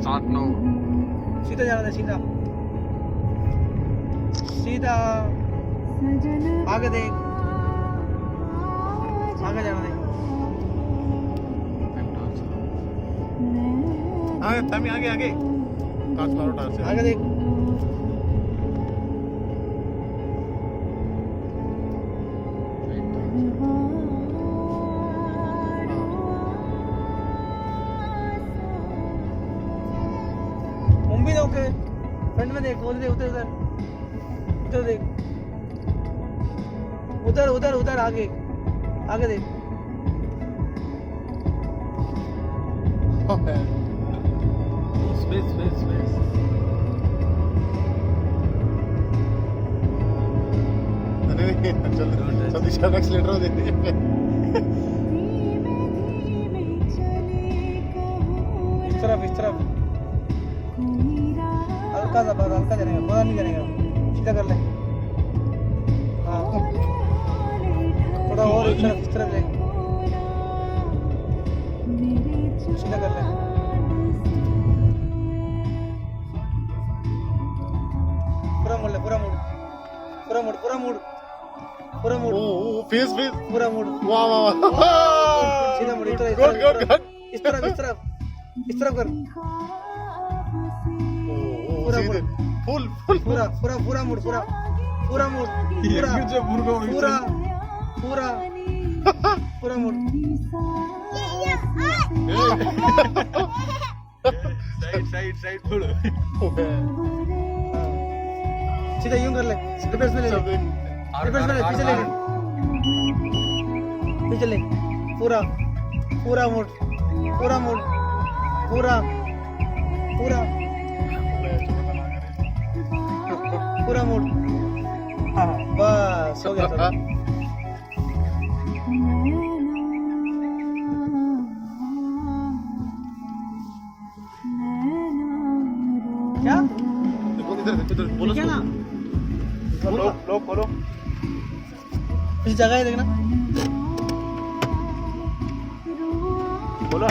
Start now. सीधा जाना है, सीधा सीधा आगे देख, आगे जाना है। आगे तमी आगे आगे टॉर्च मारो टॉर्च से आगे देख। मुंबई ओके, फ्रंट में देख, उधर उधर उधर उधर देख, उधर उधर उधर आगे आगे देख। स्पेस स्पेस स्पेस अरे चल चल दिशा एक्सीलेटर दे दे इस तरफ हल्का सा, बस हल्का जानेगा, पूरा नहीं जानेगा, सीधा कर ले। हाँ थोड़ा और इस तरफ ले, सीधा कर ले। पूरा मुड़ ले, पूरा मुड़, पूरा मुड़, पूरा मुड़, पूरा मुड़, ओ फेस फेस पूरा मुड़, वाह वाह वाह सीधा मुड़, इस तरफ गुड गुड गुड इस तरफ इस तरफ इस तरफ कर, पूरा मुड़, फुल फुल पूरा पूरा पूरा मुड़, पूरा पूरा मुड़, पूरा पूरा पूरा पूरा मुड़। साइड साइड साइड थोड़ा सीधा यूं कर ले, रिवर्स में ले ले, रिवर्स में ले, पीछे ले ले, पीछे ले, पूरा पूरा मुड़, पूरा मुड़, पूरा पूरा पूरा मुड़। हाँ बस हो गया। क्या इधर बोलो क्या ना, लो बोलो इस जगह है देखना, बोलो